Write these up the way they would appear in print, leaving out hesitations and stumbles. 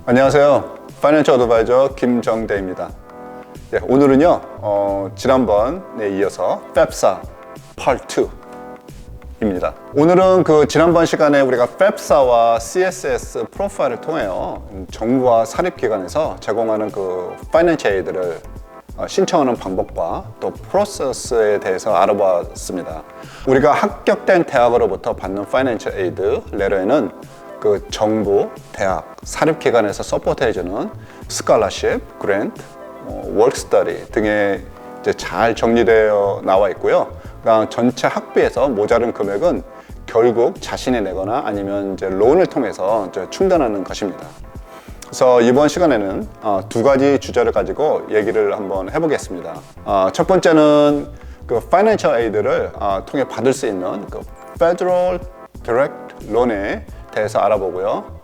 안녕하세요. 파이낸셜 어드바이저 김정대입니다. 오늘은요, 지난번에 이어서 FAFSA Part 2입니다. 오늘은 지난번 시간에 우리가 FAFSA와 CSS 프로파일을 통해요, 정부와 사립기관에서 제공하는 파이낸셜 에이드를 신청하는 방법과 또 프로세스에 대해서 알아봤습니다. 우리가 합격된 대학으로부터 받는 파이낸셜 에이드 레터에는 정부, 대학, 사립기관에서 서포트해주는 스칼러십, 그랜트, 워크스터디 등에 이제 잘 정리되어 나와 있고요. 그러니까 전체 학비에서 모자른 금액은 결국 자신이 내거나 아니면 이제 론을 통해서 이제 충당하는 것입니다. 그래서 이번 시간에는 두 가지 주제를 가지고 얘기를 한번 해보겠습니다. 첫 번째는 파이낸셜 에이드를 통해 받을 수 있는 Federal Direct Loan에 대해서 알아보고요.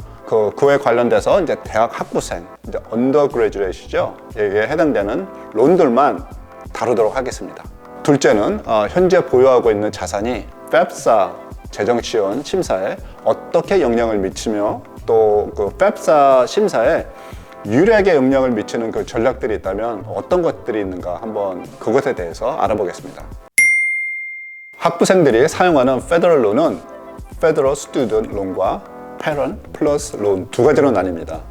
그에 관련돼서 이제 대학 학부생, 이제 언더그래주에이트죠. 여기에 해당되는 론들만 다루도록 하겠습니다. 둘째는 현재 보유하고 있는 자산이 FAFSA 재정 지원 심사에 어떻게 영향을 미치며 또 FAFSA 심사에 유리하게 영향을 미치는 전략들이 있다면 어떤 것들이 있는가 한번 그것에 대해서 알아보겠습니다. 학부생들이 사용하는 페더럴 론은 페더럴 스튜던트 론과 패런 플러스 론 두 가지로 나뉩니다.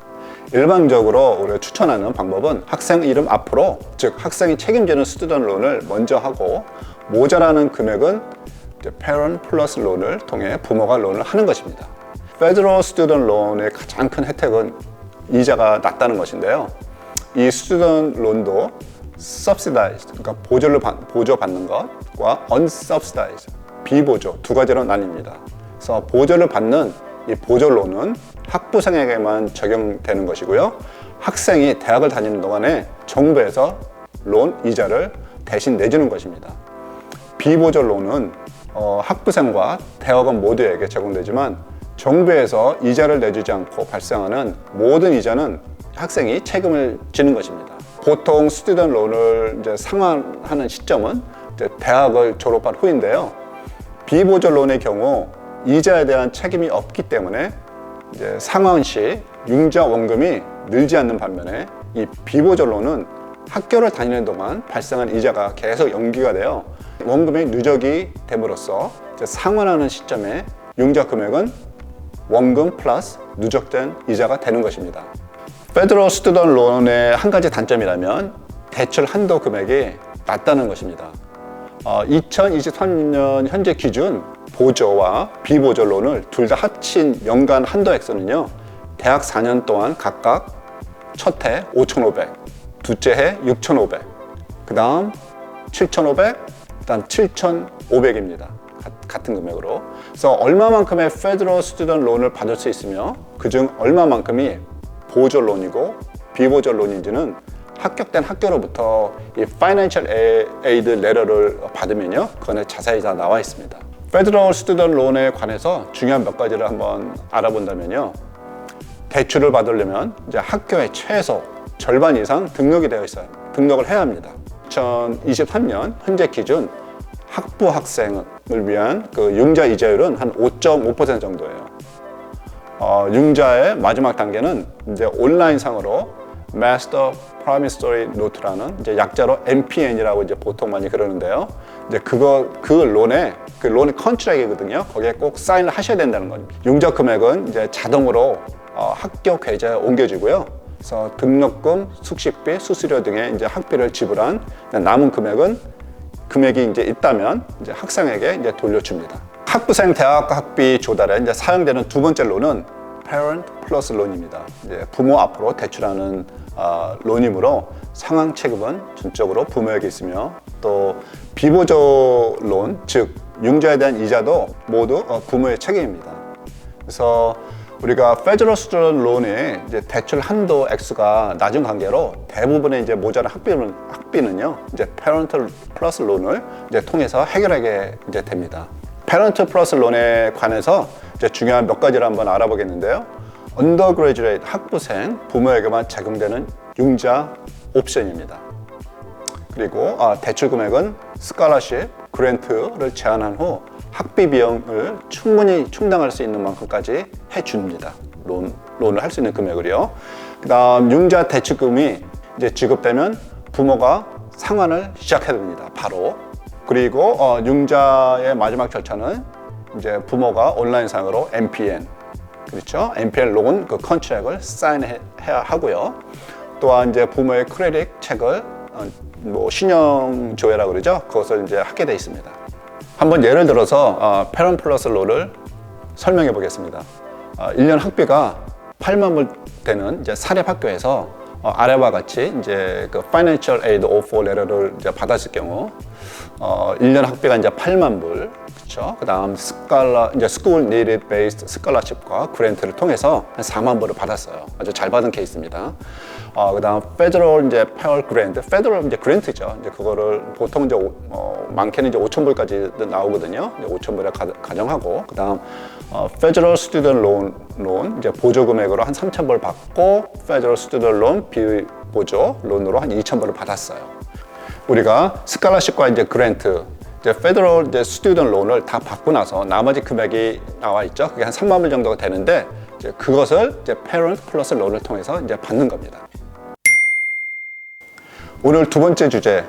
일반적으로 우리가 추천하는 방법은 학생 이름 앞으로, 즉 학생이 책임지는 스튜던트 론을 먼저 하고 모자라는 금액은 패런 플러스 론을 통해 부모가 론을 하는 것입니다. 페더럴 스튜던트 론의 가장 큰 혜택은 이자가 낮다는 것인데요. 이 스튜던트 론도 subsidized, 그러니까 보조받는 것과 unsubsidized, 비보조 두 가지로 나뉩니다. 그래서 보조를 받는 이 보조론은 학부생에게만 적용되는 것이고요. 학생이 대학을 다니는 동안에 정부에서 론 이자를 대신 내주는 것입니다. 비보조론은 학부생과 대학원 모두에게 제공되지만 정부에서 이자를 내주지 않고 발생하는 모든 이자는 학생이 책임을 지는 것입니다. 보통 스튜던트 론을 이제 상환하는 시점은 이제 대학을 졸업한 후인데요. 비보조 론의 경우 이자에 대한 책임이 없기 때문에 이제 상환 시 융자 원금이 늘지 않는 반면에 이 비보조 론은 학교를 다니는 동안 발생한 이자가 계속 연기가 돼요. 원금의 누적이 됨으로써 이제 상환하는 시점에 융자 금액은 원금 플러스 누적된 이자가 되는 것입니다. 페더럴 스튜던트 론의 한 가지 단점이라면 대출 한도 금액이 낮다는 것입니다. 2023년 현재 기준 보조와 비보조 론을 둘 다 합친 연간 한도 액수는요, 대학 4년 동안 각각 첫 해 5,500, 둘째 해 6,500, 그 다음 7,500, 그 다음 7,500입니다. 같은 금액으로. 그래서 얼마만큼의 페더럴 스튜던트 론을 받을 수 있으며 그중 얼마만큼이 보조 론이고 비보조 론인지는 합격된 학교로부터 이 파이낸셜 에이드 레터를 받으면요, 그건에 자세히 다 나와 있습니다. 페더럴 스튜던트 론에 관해서 중요한 몇 가지를 한번 알아본다면요, 대출을 받으려면 이제 학교에 최소 절반 이상 등록이 되어 있어요. 등록을 해야 합니다. 2023년 현재 기준 학부 학생을 위한 융자 이자율은 한 5.5% 정도예요. 융자의 마지막 단계는 이제 온라인상으로 Master Promissory Note라는 이제 약자로 MPN이라고 이제 보통 많이 그러는데요. 이제 론의 컨트랙이거든요. 거기에 꼭 사인을 하셔야 된다는 겁니다. 융자 금액은 이제 자동으로 학교 계좌에 옮겨지고요. 그래서 등록금, 숙식비, 수수료 등의 이제 학비를 지불한 남은 금액이 이제 있다면 이제 학생에게 이제 돌려줍니다. 학부생 대학 학비 조달에 이제 사용되는 두 번째 론은 Parent Plus 론입니다. 이제 부모 앞으로 대출하는 론이므로 상환 책임은 전적으로 부모에게 있으며 또 비보조 론, 즉 융자에 대한 이자도 모두 부모의 책임입니다. 그래서 우리가 페더럴 스튜던트 론의 이제 대출 한도 액수가 낮은 관계로 대부분의 이제 모자란 학비는요, 이제 Parent Plus 론을 이제 통해서 해결하게 이제 됩니다. Parent Plus 론에 관해서 이제 중요한 몇 가지를 한번 알아보겠는데요. 언더그래주에이트 학부생 부모에게만 제공되는 융자 옵션입니다. 그리고 대출 금액은 스칼러십, 그랜트를 제한한 후 학비 비용을 충분히 충당할 수 있는 만큼까지 해줍니다. 론 론을 할 수 있는 금액을요. 그다음 융자 대출금이 이제 지급되면 부모가 상환을 시작해야 됩니다. 바로. 그리고 융자의 마지막 절차는 이제 부모가 온라인상으로 MPN, 그렇죠? MPN 론 그 컨트랙을 사인해야 하고요. 또한 이제 부모의 크레딧 책을 뭐 신용 조회라고 그러죠. 그것을 이제 하게 돼 있습니다. 한번 예를 들어서 패런 플러스 론을 설명해 보겠습니다. 1년 학비가 8만 불 되는 이제 사립 학교에서 아래와 같이 이제 그 Financial Aid Offer Letter를 이제 받았을 경우 1년 학비가 이제 8만 불, 그렇죠? 그다음 이제 School Needed Based Scholarship과 그랜트를 통해서 한 4만 불을 받았어요. 아주 잘 받은 케이스입니다. 그다음 Federal 이제 Pell Grant, Federal 이제 그랜트죠. 이제 그거를 보통 이제 많게는 이제 5천 불까지 나오거든요. 이제 5천 불에 가정하고, 그다음 Federal Student Loan 이제 보조 금액으로 한 3천 불 받고, Federal Student Loan 비보조 론으로 한 2천 불을 받았어요. 우리가 스칼라십과 이제 그랜트, 이제 페더럴 이제 스튜던트 론을 다 받고 나서 나머지 금액이 나와 있죠. 그게 한 3만 불 정도가 되는데, 이제 그것을 이제 페런트 플러스 론을 통해서 이제 받는 겁니다. 오늘 두 번째 주제,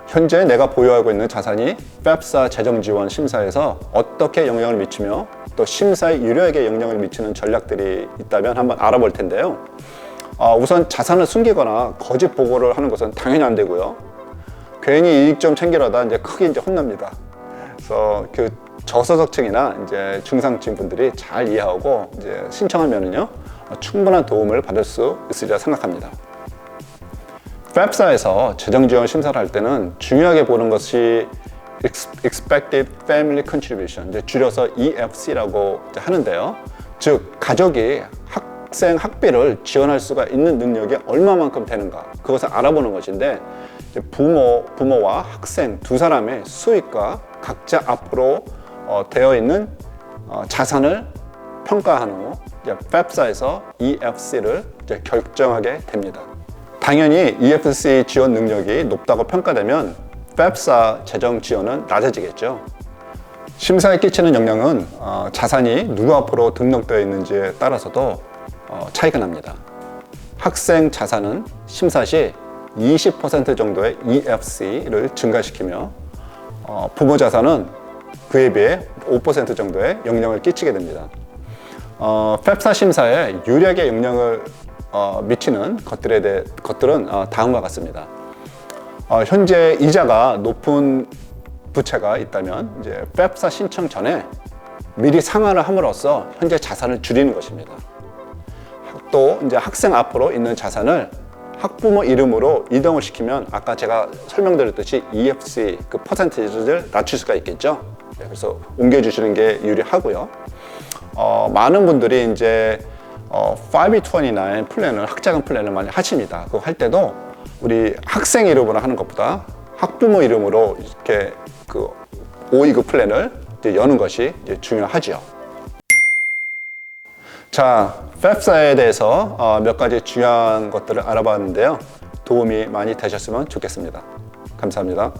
현재 내가 보유하고 있는 자산이 FAFSA 재정 지원 심사에서 어떻게 영향을 미치며 또 심사의 유료에게 영향을 미치는 전략들이 있다면 한번 알아볼 텐데요. 우선 자산을 숨기거나 거짓 보고를 하는 것은 당연히 안 되고요. 괜히 이익 좀 챙기려다 이제 크게 이제 혼납니다. 그래서 그 저소득층이나 이제 중상층 분들이 잘 이해하고 이제 신청하면은요, 충분한 도움을 받을 수 있으리라 생각합니다. FAFSA에서 재정 지원 심사를 할 때는 중요하게 보는 것이 Expected Family Contribution, 이제 줄여서 EFC라고 하는데요. 즉, 가족이 학생 학비를 지원할 수가 있는 능력이 얼마만큼 되는가, 그것을 알아보는 것인데, 부모와 학생 두 사람의 수익과 각자 앞으로 되어 있는 자산을 평가한 후 FAFSA에서 EFC를 결정하게 됩니다. 당연히 EFC 지원 능력이 높다고 평가되면 FAFSA 재정 지원은 낮아지겠죠. 심사에 끼치는 영향은 자산이 누구 앞으로 등록되어 있는지에 따라서도 차이가 납니다. 학생 자산은 심사 시 20% 정도의 EFC를 증가시키며 부모 자산은 그에 비해 5% 정도의 영향을 끼치게 됩니다. FAFSA 심사에 유리하게 영향을 미치는 것들은 다음과 같습니다. 현재 이자가 높은 부채가 있다면 이제 FAFSA 신청 전에 미리 상환을 함으로써 현재 자산을 줄이는 것입니다. 또 이제 학생 앞으로 있는 자산을 학부모 이름으로 이동을 시키면 아까 제가 설명드렸듯이 EFC 그 퍼센티지를 낮출 수가 있겠죠. 그래서 옮겨주시는 게 유리하고요. 많은 분들이 이제 529 플랜을, 학자금 플랜을 많이 하십니다. 그거 할 때도 우리 학생 이름으로 하는 것보다 학부모 이름으로 이렇게 그 529 플랜을 이제 여는 것이 이제 중요하죠. 자, FAFSA에 대해서 몇 가지 중요한 것들을 알아봤는데요. 도움이 많이 되셨으면 좋겠습니다. 감사합니다.